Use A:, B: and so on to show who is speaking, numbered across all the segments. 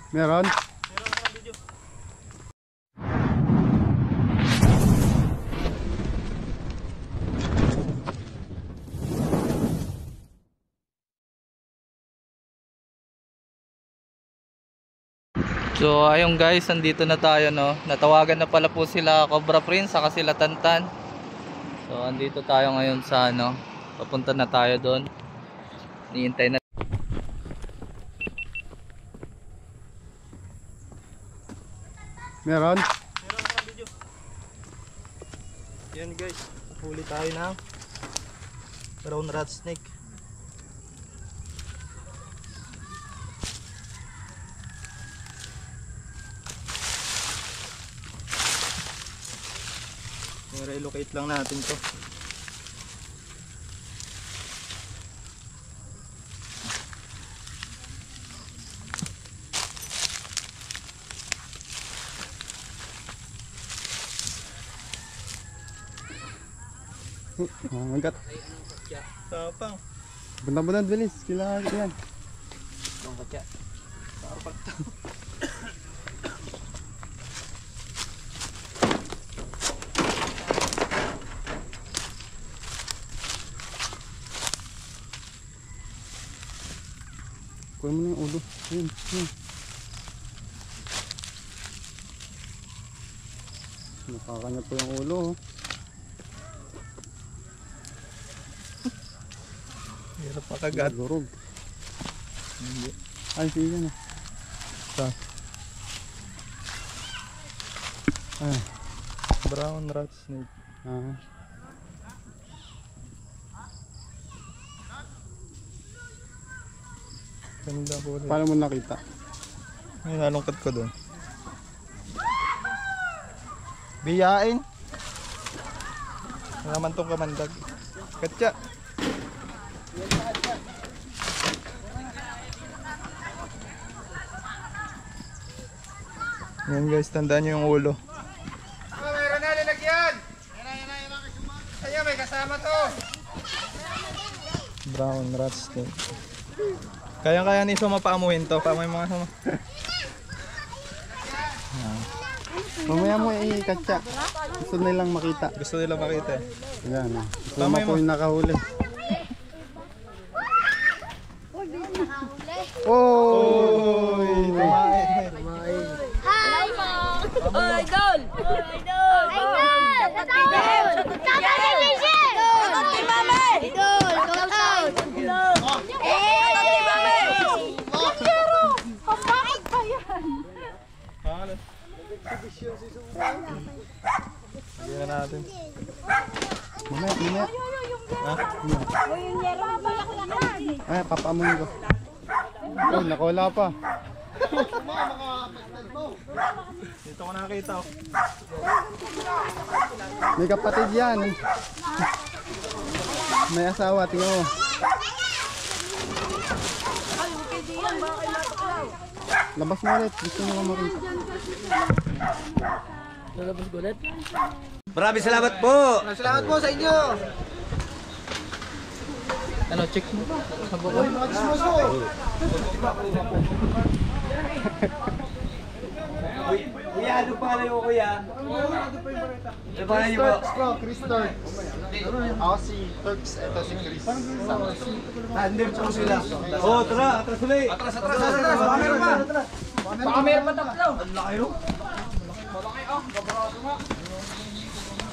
A: Meron?
B: So ayun guys, nandito na tayo no. Natawagan na pala po sila Cobra Prince saka sila Tantan. So andito tayo ngayon sa ano, papunta na tayo doon. Niintay na.
A: Meron?
C: Meron na video. Yan guys, huli tayo ng brown rat snake. I-relocate lang natin to.
A: Oh my god.
C: Tapang.
A: Bundan-bundan bilis. Kailangan yan.
B: Bangkatya.
A: Kuha mo na yung ulo. Ayun, ayun. Nakakanya po yung ulo. Oh.
C: Hirap makagat.
A: Durog. Ay, sige na.
C: Saan?
A: Ay.
C: Brown rat snake.
A: Ah.
C: Ganda po ulit.
A: Paano mo nakita?
C: Ay, nalungkot ko doon. Biyain. Wala naman tong kamandag. Katya. Yan guys, tandaan nyo yung ulo.
D: Mayroon na lalagyan. Yan. Ayan, may kasama to.
C: Brown rat snake. Kaya ni Suma paamuhin to. Paamuhin mga Suma.
A: Mamaya mo i-katsa. Gusto nilang makita.
C: Gusto nila makita eh.
A: Yan. Gusto
C: Mamaya
A: mo po
C: mo.
A: yung nakahuli. Oh!
C: Tumain.
E: Hi! Idol! Idol! Idol! Congratulations! Shoutout Mame! Idol! Shoutout! Shoutout Mame! Pero! Bakit ba yan?
C: Hindi na natin.
A: Mamaya, mamaya.
C: Ha?
E: Uy, yung yero, balak lang yan!
A: Ay, papaamuhin ko. Oh, nakawala pa.
C: Dito ko nakakita oh.
A: May kapatid yan. May asawa, tingnan mo. Labas mo ulit. Gusto nyo makita.
B: Lalabas ko ulit.
D: Maraming salamat po. Salamat po sa inyo.
B: Ano, check mo ba? Sabaw.
D: Kuya, ano pangalan niyo kuya? Ano pangalan niyo po?
A: Chris Turks. Ako si Turks. Ito si Chris.
D: Tandem po sila. Oh, tara, atras ulit. Atras. Baka meron pa. Baka meron pa tatlo. Ang laki yun. Malaki oh, kabraso nga.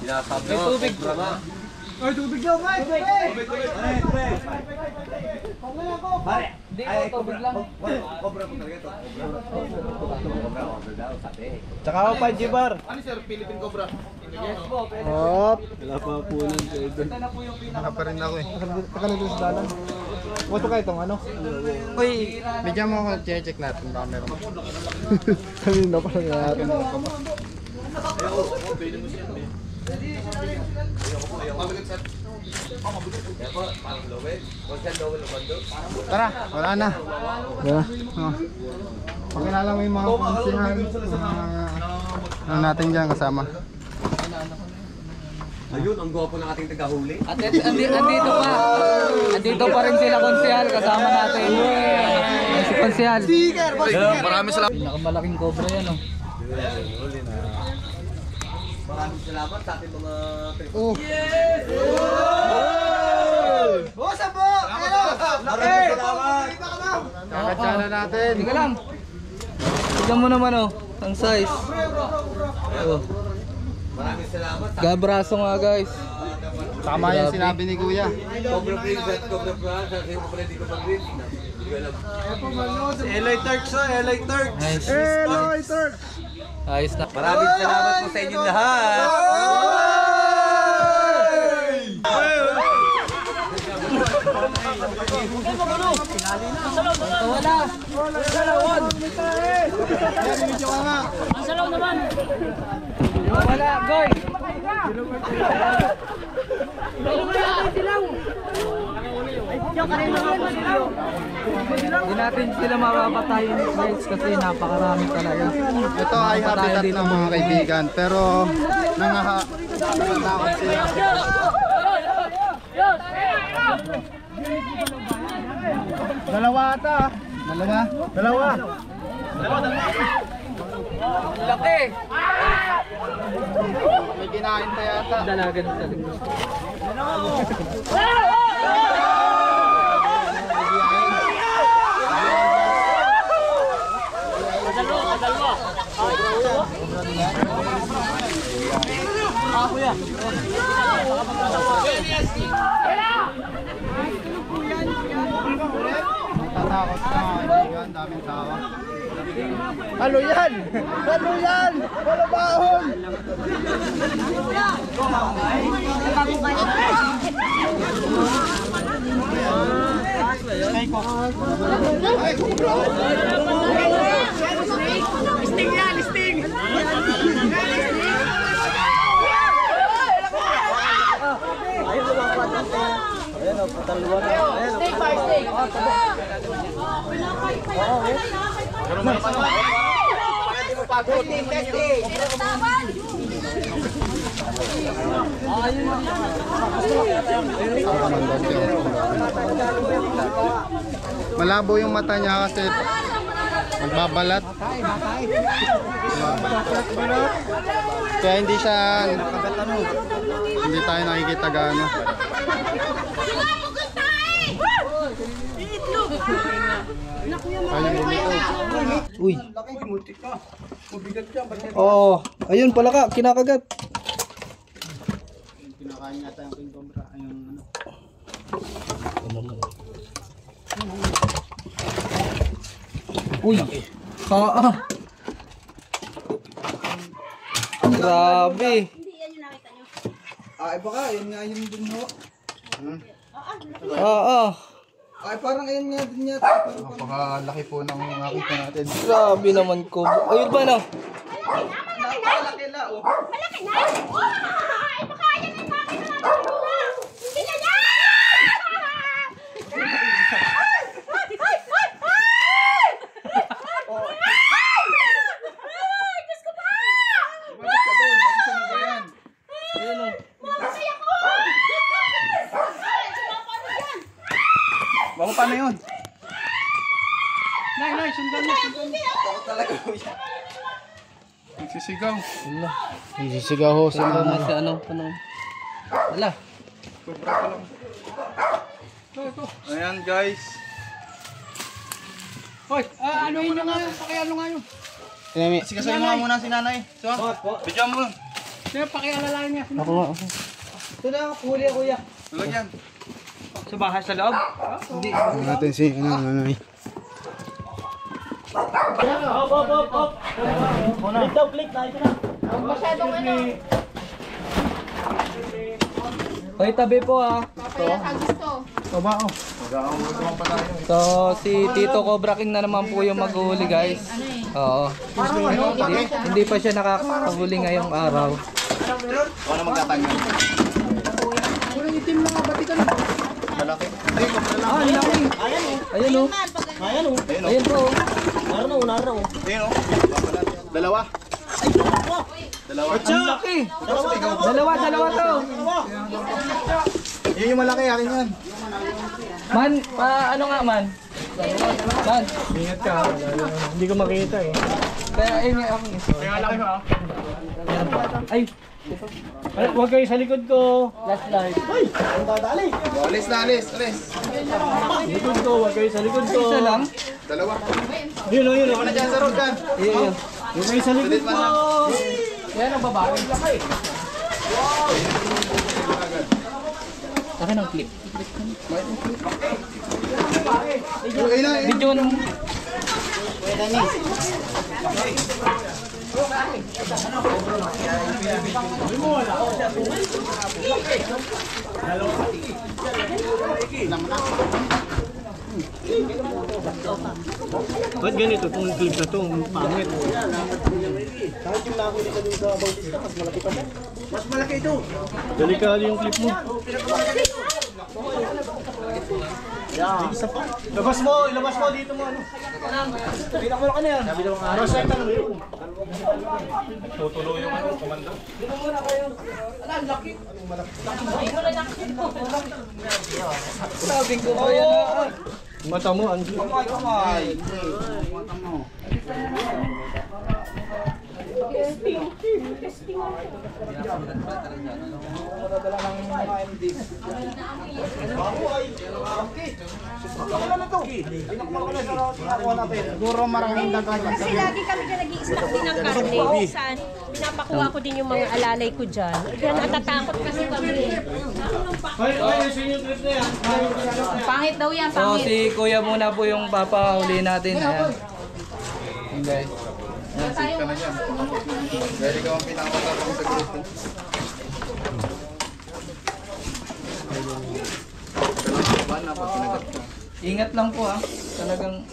D: Sinasabi mo, tubig ba? Ay, tubig daw, Mike! Tubig! Pare! Ay, tubig lang. Cobra po talaga ito. Cobra daw, sabi.
C: Tsaka ako pa Jibar.
D: Ano sir, Philippine Cobra?
B: Yes po, pwede.
C: Hop. Wala pa punan sa ito.
B: Ito na po yung
A: Naka pa rin ako eh.
C: Takalito sa dalan. Wato kayo itong ano?
A: Uy, bigyan mo ako. Check natin. Baka meron.
C: Kanina pa lang natin.
A: Tara, wala na.
C: Yeah.
A: Oh. Pakilala mo yung mga konsihan. Ano natin dyan kasama.
D: Ayun, ang gwapo ng ating tagahuli.
B: At andito pa rin sila konsehal, kasama natin. Si konsehal.
D: Maraming salamat.
B: Pinakamalaking cobra yan, oh.
D: Maraming salamat sa ating mga
A: Oh, sabo!
D: Maraming salamat.
A: Kakatsala natin.
B: Tingnan lang. Tingnan mo naman, oh. Ang size. Oh.
D: Maraming salamat.
B: Gabraso nga, guys.
A: Tama yung sinabi ni Kuya.
D: Cobra Prince at Cobra France. Sa iyo pala di ko mag-grip. Hindi ko alam.
C: LA Turks LA Turks.
B: Nice. Ayos na.
D: Maraming salamat po sa inyong lahat.
B: Wala, goy. Hindi natin sila mapapatayin, guys, kasi napakarami talaga.
A: Ito ay habitat ng mga kaibigan, pero nangatakot sila. Dalawa ata. Dalawa.
B: Laki!
A: May kinain pa yata.
B: Dalagan sa likod.
A: Natatakot na mga kaibigan, daming tao. Ano yan? Ano yan? Wala baon!
E: Listing yan, listing!
A: Malabo yung mata niya kasi magbabalat. Kaya hindi siya hindi tayo nakikita gaano. Ayun bumito.
B: Uy. Oh, ayun pala ka, kinakagat.
A: Kinakain nata yung king cobra. Ayun
B: Uy. Grabe.
C: Ay baka yun nga yun din ho.
B: Oo.
C: Ay parang ayun nga din yata.
A: Napakalaki po ng nakita natin.
B: Grabe naman ko. Ayun ba na?
C: Malaki la oh.
E: Malaki na! Ay, baka yan ang bakit na natin. Hindi na yan! Ay, Diyos ko ba?
A: Bakit ka doon? Nasusunod ba yan?
B: Ayun o.
E: Mamatay ako! Ay, sumapano yan?
A: Baka paano yun?
E: Nay, sundan mo.
A: Nagsisigaw.
B: Wala.
A: Nagsisigaw ho si
B: Wala
A: mama.
B: na si ano. Wala.
A: Ayan guys.
C: Hoy, ano yun nga yun? Pakialo nga yun.
A: Sinami. Sikasayo mo nga muna si nanay. So, bidyo mo.
C: Sino pakialalayan niya?
B: Ako nga.
C: Ito na, huli ako ya.
A: Tulog yan.
C: Sa bahay sa loob? Hindi.
A: Tingnan natin si nanay.
E: Masyadong ano.
B: Hoy, tabi po ah.
E: Kaya ang gusto.
A: Kabao. Magkakamutuan pa tayo.
B: So, si Tito Cobra King na naman po yung maghuli, guys. Oo. Hindi pa siya nakakahuli ngayong araw.
A: Ako na magtatanggal. Malaki.
B: Ah, ang laki. Ayun o. Ayun po.
A: Ayun o. Dalawa.
C: Ang laki! Dalawa to!
A: Yun yung malaki, akin yan.
B: Man, ano nga man? Man,
C: Ingat ka, hindi ko makita eh.
B: kaya ayun nga ako.
C: Kaya laki mo Ay! Ay, huwag kayo sa likod ko.
B: Last light.
A: Alis na, alis.
C: Likod ko, huwag kayo sa likod ko.
B: Isa lang?
A: Dalawa.
C: Yun o, yun o.
A: Ano dyan sa road kan?
B: Iya.
C: Huwag kayo sa likod ko.
B: Yan ang babae. Akin ang clip.
A: Okay na, eh.
B: Video nung...
C: Ba't ganito itong clip na ito? Ang pangit.
A: Mas malaki ito.
C: Delikado yung clip mo. Labas mo, ilabas mo dito mo ano. Bilang mo ka na yan. Rosetta na yun. Tutuloy yung ano, komando.
B: Sabi ko ba yan?
C: Mata mo, ang
A: Siguro maraming dagdagan.
E: Kasi lagi kami dyan nag-i-stock din ng karne. Minsan, pinapakuha ko din yung mga alalay ko dyan. Kaya natatakot kasi kami. Pangit daw yan,
B: So si kuya muna po yung papahuli natin. Ayan. Okay.
A: Safe ka na dyan. Pwede ka ang pinakamatapang sa grupo. Ba na pag kinagat ka?
B: Ingat lang po ah. Talagang...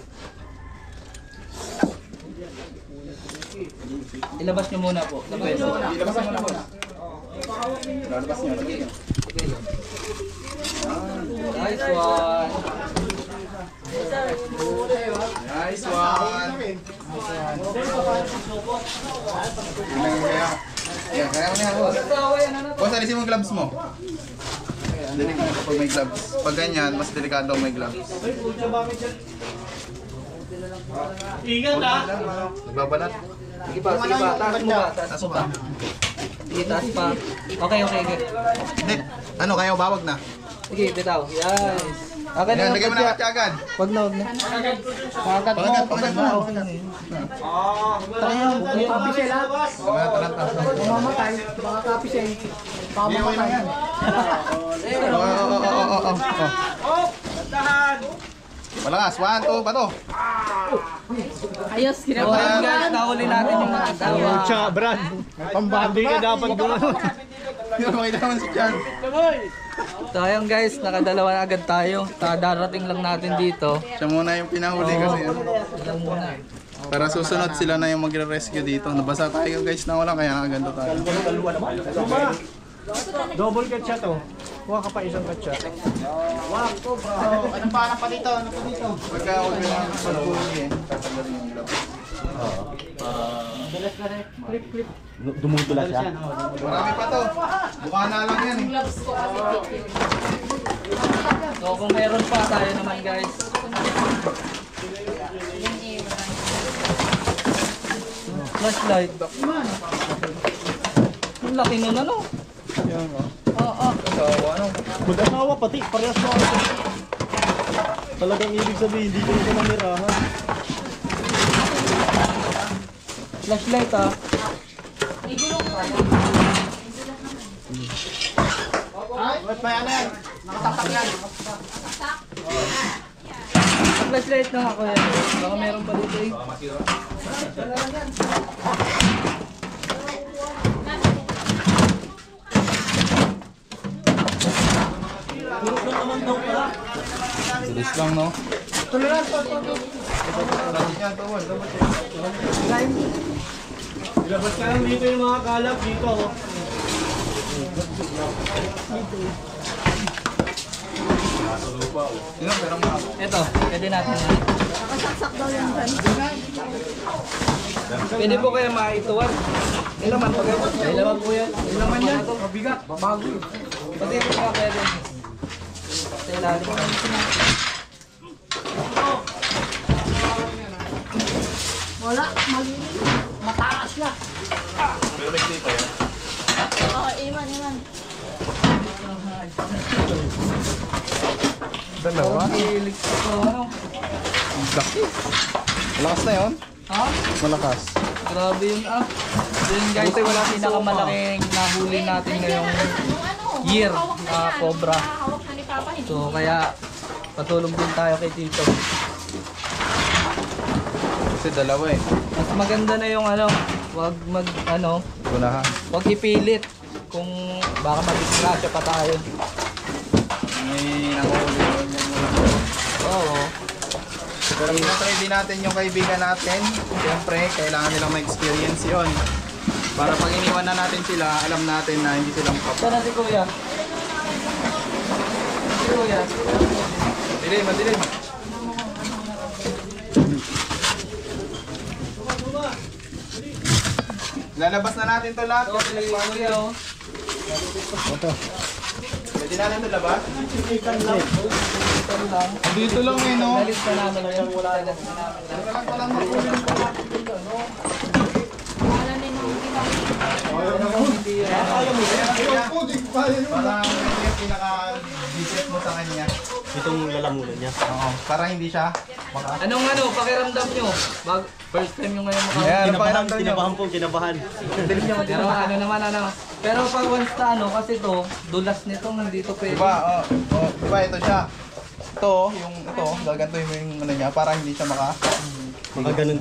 B: Ilabas nyo muna po.
A: Ilabas mo na po. Lalabas niyo. Sige.
B: Nice one.
A: Nice one. Kaya mo na yan, boss. Boss, alisin mo yung gloves mo. Delikado kapag may gloves. Pag ganyan, mas delikado may gloves.
C: Ingat ah!
A: Nagbabalat.
B: Sige pa. Taas mo ba?
A: Taas mo ba?
B: Sige, taas pa. Okay.
A: Hindi. Ano, kaya bawag na?
B: Sige, bitaw. Yes. Okay na
A: Yan,
B: yung
A: lagyan mo na
B: katya.
A: katya agad.
B: Wag na. Kagat mo.
A: Pagkat mo. Mamamatay. Baka kapisay. Pamamatay. Malakas. 1, 2, bato.
E: Ayos,
B: So ayun guys, nahuli natin yung mga tawa.
C: Pucha, Brad. Pambandi ka dapat gumano.
A: Hindi mo makita naman si Jan.
B: So ayun guys, nakadalawa na agad tayo. Darating lang natin dito.
A: Siya muna yung pinahuli kasi.
B: Lang muna.
A: Para susunod sila na yung magre-rescue dito. Nabasa tayo guys na wala kaya nakaganda tayo.
C: Double katsa to. Kuha ka pa isang katsa.
A: Anong pa pa dito? Ano pa dito? Pagka huwag mo lang paghuli eh. Tatanggalin yung gloves.
C: Dumudulas siya.
A: Marami pa to. Mukha na lang yan eh.
B: So kung meron pa tayo naman guys. Flashlight. Ang laki nun ano?
C: Yan o.
B: Oo.
C: Mag-asawa pati, parehas mo ako. Talagang ibig sabihin, hindi ko ito namirahan.
B: Flashlight ah.
A: Ba't may ano yan? Nakatatak yan.
B: Flashlight na ako yan. Baka meron pa dito eh.
A: Bilis lang no?
C: Ilabas ka lang dito yung mga kalap dito. Oh.
A: Sino? Pero mo.
B: Ito, pwede natin yan. Pwede po kaya maituwan? Ilaman pa kayo? Ilaman po yan. Ilaman yan. Mabigat. Babago eh. Pati po ka pwede. Sa ilalim.
F: Wala, malinis. Mataas na. Oo, iman.
A: Dalawa.
B: Ilig ko ano?
A: Laki. Malakas na yun?
B: Ha?
A: Malakas.
B: Grabe yun ah. Yun guys, wala pinakamalaking nahuli natin ngayong year na cobra. So kaya patulong din tayo kay Tito.
A: Kasi dalawa eh.
B: Mas maganda na yung ano, wag
A: Gunahan.
B: wag ipilit kung baka madisgrasya pa tayo.
A: May nanguhuli yun muna.
B: Oo.
A: Pero minatry din natin yung kaibigan natin. Siyempre, kailangan nilang ma-experience yun. Para pag iniwan na natin sila, alam natin na hindi sila
B: Saan
A: makapag.
B: na si Kuya? Si Kuya?
A: Madilim, madilim. Lalabas na natin to lahat.
B: Oo, si Kuya oh.
A: Pwede natin ito labas?
B: Ikan lang.
A: Dito lang eh, no?
B: Dalis na namin yun. Dalis na namin.
A: Parang yung pinaka-visit mo sa kanya.
C: Itong lalamunan niya.
A: Oo, para hindi siya
B: Anong pakiramdam nyo? First time nyo ngayon maka...
A: Ayan,
C: Kinabahan,
A: pakiramdam nyo.
C: kinabahan po, kinabahan.
B: Pero ano naman Pero pag once na kasi to, dulas nito, hindi to pwede.
A: Diba, diba ito siya. Ito, gagantuin mo yung ano niya para hindi siya
C: Mga ganun.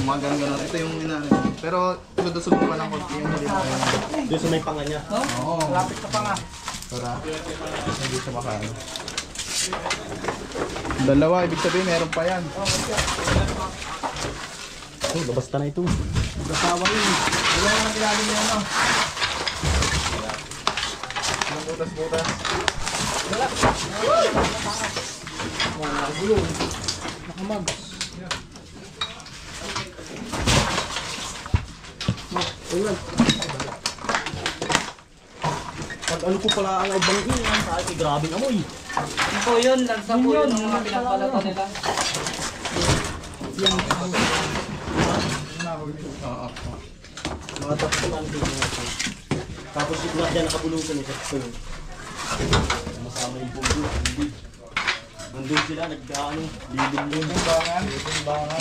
A: mga ganun. Ito yung inaano. Pero susunod pa ng konti yung huli mo.
C: Doon sa may panga niya.
B: No?
A: Oo.
B: Lapit ka pa nga.
A: Para hindi siya makaano. Dalawa, ibig sabihin meron pa yan.
C: Oh, labasta na ito.
A: Kasawa yun. Wala naman ilalim niya, ano? Walang butas-butas.
C: Pag ano ko pala ang ibang iyan, sa akin, grabing amoy.
B: Ito yun, lansa po yun, yung mga pinagpalata nila.
A: Oo.
C: Mga tapos lang din yung ito. Tapos yung lahat dyan nakabulutan ito. Masama yung pundo. Nandun sila, nag-ano, lilim-lim.
A: Timbangan.
C: Nag-bimbangan.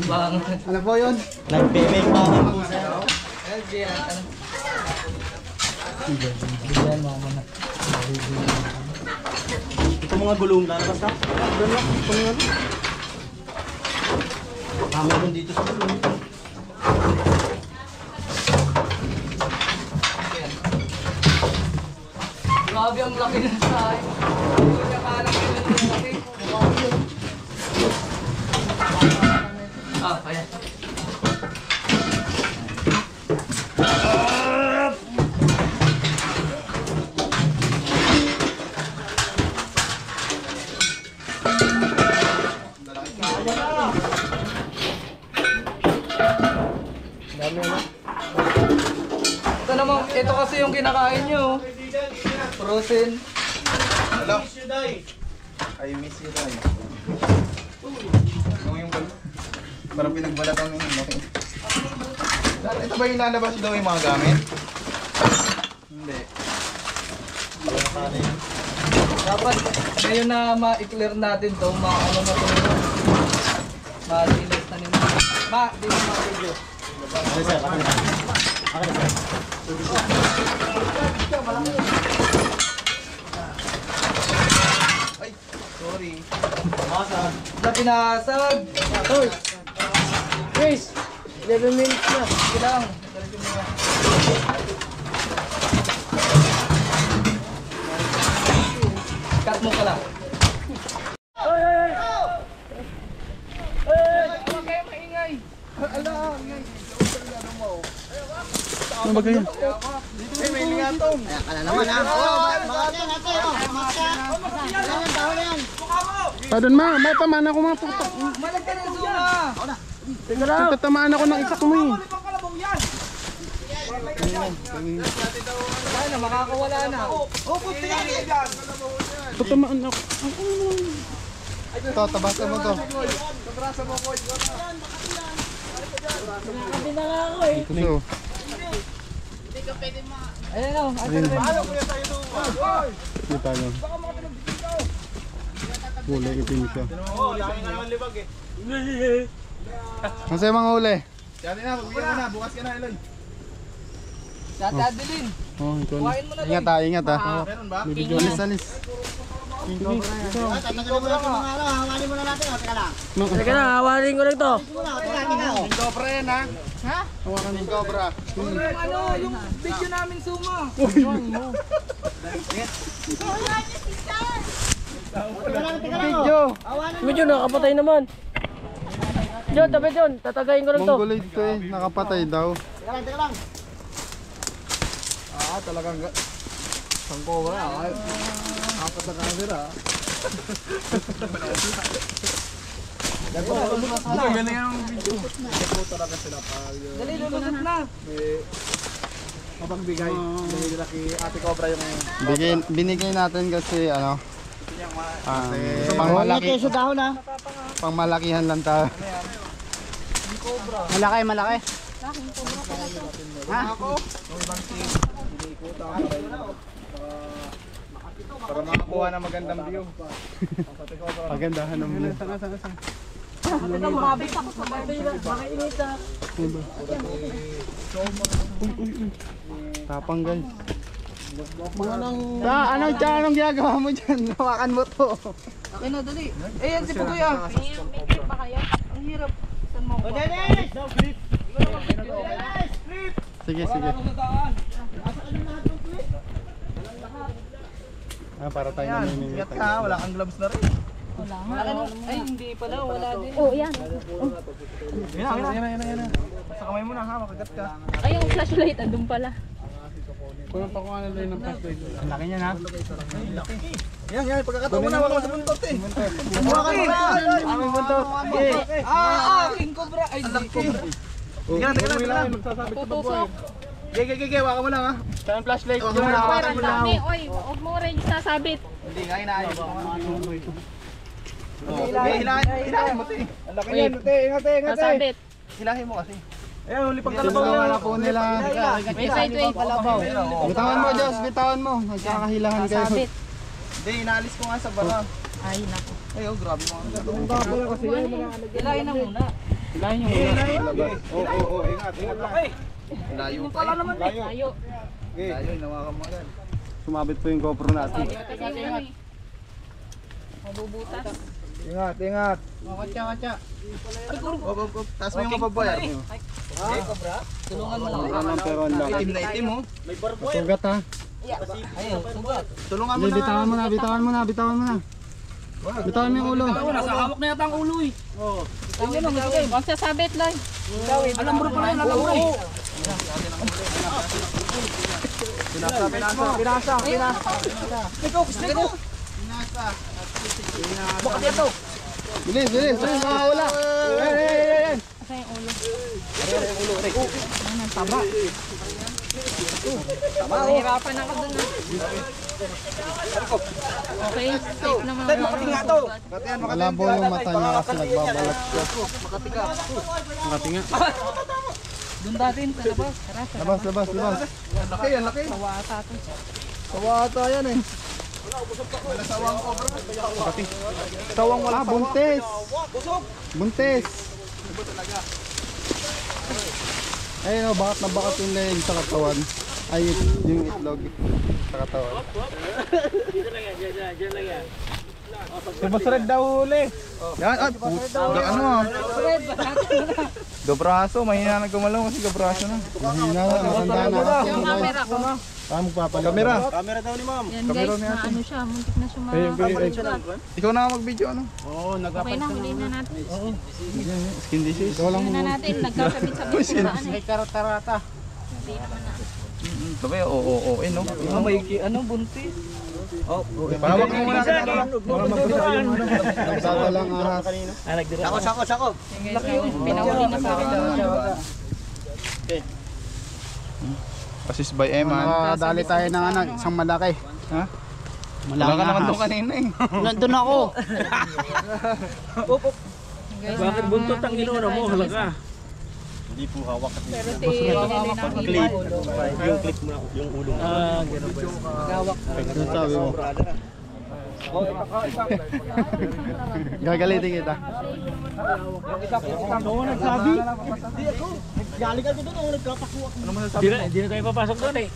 B: Bang.
A: Ano po yun?
C: Nag-bimbangan po sila.
B: Bigyan mo muna.
C: Ito mga gulong, lalabas na. Doon lang, ito mga ano. Meron dito sa gulong.
B: Grabe ang laki ng sahay. Hindi ko siya kaalam yun ang laki. Ayan. Ito naman, ito kasi yung kinakain nyo. Frozen.
A: Hello? I miss you, Day. Ano yung parang pinagbalatan ng laki. Ito ba yung lalabas daw yung mga gamit? Hindi.
B: Dapat ngayon na ma-clear natin to, ma-ano na to. Ma-linis na nila. Di mo ma-video.
C: Ano sir? Akin na. Akin na sir.
A: Ay, sorry.
B: Na pinasag. Hoy. Chris, 11 minutes na. Sige lang. Diretso mo na. Cut mo ka lang.
A: Ano ba ganyan? May lingatong.
F: Kaya ka na naman ha. Oo, mga natin. Mga
C: Doon ma, may tamaan ako mga puto.
D: Malagyan ng zona.
C: Teka lang. Tatamaan ako ng isa ko mo eh.
D: Limang kalabong yan. Wala na, makakawala na. Oh, puti yan yan.
C: Tatamaan ako.
A: Ito, tabasan mo to. Ito.
D: Ayan o.
C: Kita nyo. Kulay itim siya.
A: Ang sa'yo mga huli. Dati na, pagbigyan mo na. Bukas ka na, Eloy.
D: Dati Adeline.
C: Oh, ito na.
D: Kuhain mo na
A: Ingat ha, ingat ha.
D: Meron ba?
A: Alis, alis.
D: Teka na, hawarin ko lang to.
A: King Cobra yan ha.
E: Ha?
A: Hawakan King Cobra.
D: Ano, yung video namin suma.
A: Video.
D: Medyo nakapatay naman. John, tabi John, tatagayin ko lang to.
A: Mongoloid to eh. Nakapatay daw. Ah, talagang King Cobra. Apat na camera. Galing ang video. Talaga sila pag
D: Dali, lulusot na.
A: mapagbigay. Binigay kay Ate Cobra yung binigay natin kasi ano pangmalaki. Pangmalakihan lang tayo.
F: Malaki, malaki.
A: Para makakuha ng magandang view. Pagandahan ng view.
D: Ito, mabit ako sa kabila. Makainit na.
A: Tapang guys. Anong ginagawa mo dyan? Hawakan mo to.
D: Ayun na, dali. Eh, yan si Pugoy ah.
E: May grip ba kayo?
D: Ang hirap. Saan mo ako?
A: Sige, sige. Para tayo namimimit. Ingat ka, wala kang gloves na rin.
D: Ay, hindi pala. Wala din.
E: Oh, yan.
A: Yan. Sa kamay mo na ha, makagat ka.
E: Ay, yung flashlight, andun pala.
C: Kulang pa kung ano lang ng flashlight.
A: Ang laki niya na. Yan, pagkakataon mo na, wala ka sa buntot eh. Kumuha ka na. Aming buntot.
D: King Cobra. Ay, hindi Cobra.
A: Teka lang.
E: Tutusok.
A: Gege, waka mo lang ha.
C: Saan flashlight?
A: Waka mo lang,
E: Pero ang dami. Oy, huwag mo rin sasabit.
A: Hindi nga, inaayos mo. Hilahin mo, te. Ang laki niyan, te. Ingat, te.
E: Sasabit.
A: Hilahin mo kasi. Ayan, huli pang kalabaw na. Wala po nila.
E: Wait.
A: Bitawan mo, Diyos. Bitawan mo. Nagkakahilahan kayo.
E: Sasabit.
A: Hindi, inaalis ko nga sa bara.
E: Ay, naku.
A: Ay, oh, grabe mga.
D: Ilahin na muna.
A: Oo, ingat. Layo pa eh.
E: Tayo.
A: Layo, nawakan mo agad.
C: Sumabit po yung GoPro natin.
E: Mabubutas.
A: Ingat.
D: Katya.
A: Op. Taas mo yung mababayar mo.
D: Tulungan mo lang.
C: Ano pero ang laki.
A: Itim na itim oh.
C: Sugat ha.
D: Ayun, sugat.
A: Tulungan mo na.
C: Bitawan mo na. Bitawan mo yung ulo.
D: Nasa hawak na yata ang ulo eh. Oo. Ayun lang, sige.
E: Huwag sasabit lang.
D: Alam mo rin pala yun, alam mo rin.
A: Pinasa.
D: Ikaw. Baka dito.
A: Bilis. Wala. Ayan.
E: Asa yung ulo? Mahirapan ako dun ah. Okay, safe naman ako.
D: Makatinga to.
A: Malabo yung mata niya kasi nagbabalat siya.
C: Nakatinga.
D: Doon datin sa labas.
A: Labas. Ang laki. Sawata yan eh. Wala sawang cobra. Sawang wala buntis. Ayun o, bakat na bakat yung leg sa katawan. Ay, yung itlog sa katawan. Si Boss Red daw huli. Yan, ano ah. Gabraso, mahina na gumalaw kasi gabraso na. Mahina na, matanda na.
E: Yung camera ko.
C: Paano magpapalit?
A: Kamera.
E: Yan guys, na ano siya, muntik na siya
A: Ikaw na mag-video ano?
C: Oo,
E: Okay na, huliin na natin.
A: Skin disease. Ikaw lang
E: Huliin na natin, nagkasabit-sabit sa ano eh.
C: Karata.
E: Hindi naman na.
A: Sabi, oo, no?
D: May ano, buntis.
A: Pahawak mo muna sa ano.
C: Nagdadalang ahas.
D: Sako.
E: Pinahuli na sa akin.
A: Assist by Eman.
C: Dali tayo ng ano, isang malaki.
A: Ha? Wala ka naman doon kanina eh.
C: Nandun ako.
D: Bakit buntot ang inuuna mo? Halaga.
E: Pero si Ninoy nakita ko.
C: Yung clip mo, yung ulo mo.
D: Gano'n ba yun?
C: Ano sabi mo? Gagalitin kita.
D: Oo, nagsabi. Galing ka dito, nagkapakuha. Ano masasabi mo? Hindi na tayo papasok doon eh.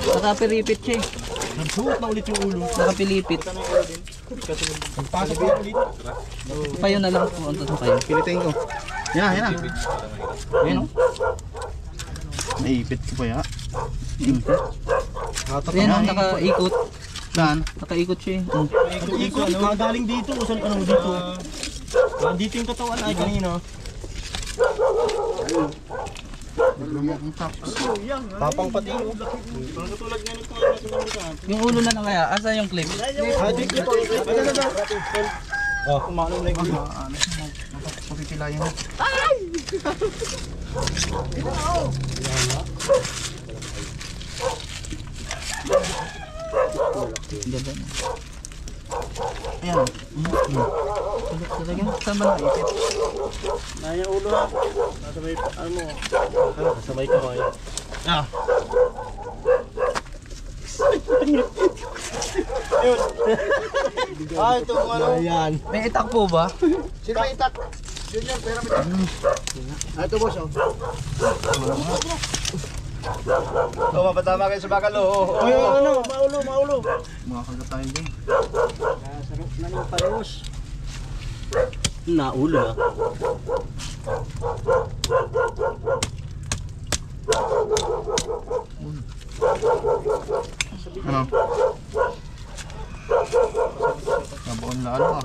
B: Nakapilipit siya eh.
C: Nagsuot na ulit yung ulo.
B: Nakapilipit.
C: Pasok na ulit.
B: Payo na lang kung ano kayo.
A: Pilitin ko.
C: Yan na.
A: Ayun oh. Naipit ko pa ya.
B: Ayan o, nakaikot.
A: Saan?
B: Nakaikot siya eh.
C: Ikot, galing dito. Saan ka naman dito? Dito yung katawan ay kanina. Tapang pati. Katulad nga nito.
B: Yung ulo na kaya, asa yung clip?
C: Oh, kumalong na yung ulo.
A: Papipilayan mo.
B: Ganda na.
A: Ayan.
B: Talagang saan ba naipit?
C: Naya ulo ha. Kasabay pa, ano mo? Kasabay ka kayo. Ah. Ayun. Ito kung ano. Ayan.
B: May itak po ba?
C: Sino may itak? Yun yan, pera may itak. Ito boss oh.
D: Mapatama kayo sa bakal oh.
C: Ay, ano, maulo.
A: Makakagat tayo din.
C: Sarap na yung parehos. Naulo ah.
A: Ano? Nabuon lalo ah.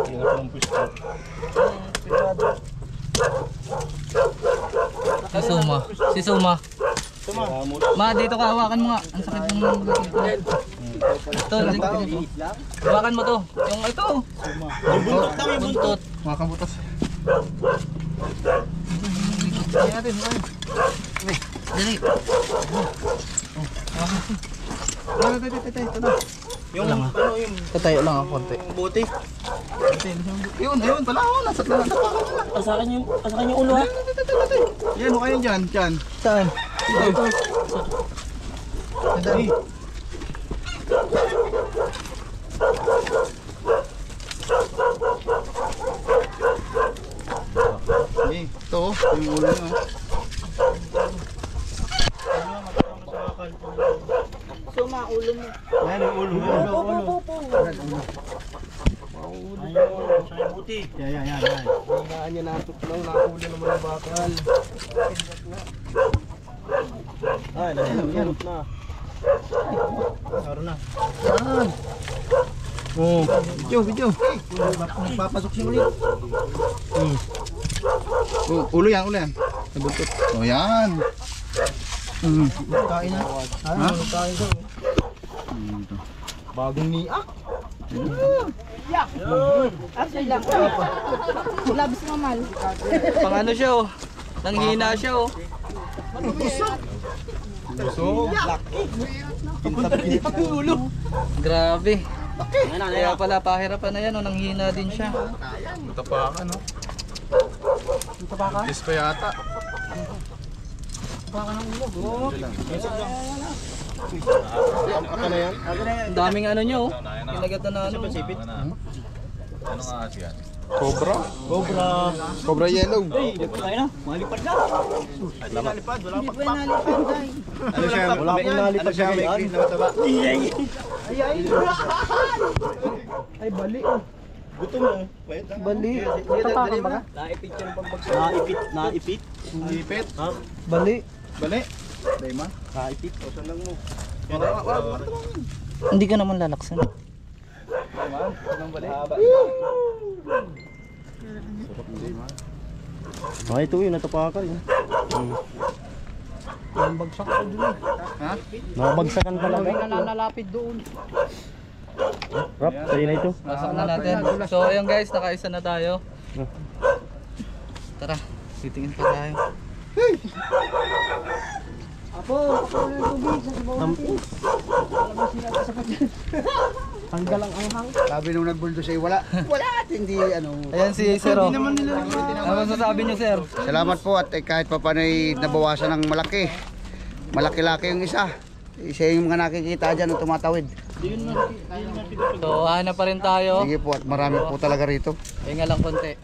C: Ingat ng pwesto.
B: Si Suma. Ma, dito ka, hawakan mo nga. Ang sakit ng ito, hawakan mo to. Yung ito.
C: Yung buntot lang, yung buntot.
A: Makabutas.
B: Dali.
A: Ito na.
C: Yung ano, yung
B: Tatayo lang ako konti.
C: buti.
A: Ayun pala. Nasa
C: Asakan yung ulo ha.
A: Yan, kayo dyan. Dyan.
B: Saan?
A: Dali. Ito, yung ulo nyo.
F: Suma, ulo mo.
C: Ayan yung ulo. Ayun, sa buti. Yan. Hingaan niya na tuklaw, nakaulo naman ang bakal. Ay, nahilot na. Meron na.
A: Saan? Oh, video.
C: Nagpapasok siya ulit.
A: Oh, ulo yan. Nabuntot. Oh, yan.
C: Kain na. Ano, kain ka. Bagong niak.
F: Actually lang. Labs mamal.
B: Pang ano siya oh. Nanghina siya oh.
A: Busog.
C: Ang ulo.
B: Grabe. Kaya pala pahirapan na yan oh. Nanghina din siya.
A: Tapakan, no? Tapakan? Yes pa yata.
C: Aka na yan?
B: Ang daming ano nyo oh. Kinagat na ano.
A: Cobra yellow.
C: Tayo na. Malipad na. Nalipad. Wala
F: Hindi pa nalipad tayo.
A: Ano siya?
C: Wala pang nalipad siya. Ay, bali oh. Gutom mo.
B: Bali.
C: Tapakan ba ka? Naipit siya ng pagbagsak. Naipit?
A: Ipit.
C: Ha?
B: Bali.
A: Bali. Dayma.
C: Naipit. O, saan lang mo?
B: Hindi ka naman lalaksan.
C: Ay, ito yun, natapakan.
A: Ha?
C: Nakabagsakan talaga.
F: Nalalapit doon.
C: Rap, sa'yo na ito.
B: Pasok na natin. So ayun guys, nakaisa na tayo. Tara, titingin pa tayo.
C: Tanggal ang anghang.
D: Sabi nung nagbuldo sa'yo, wala at hindi ano.
B: Ayan si Sir. Ano masasabi niyo, Sir?
D: Salamat po at kahit pa paano ay nabawasan ng malaki. Malaki-laki yung isa. Isa yung mga nakikita dyan ng tumatawid.
B: So hanap pa rin tayo.
D: Sige po at marami po talaga rito.
B: Hinga lang konti.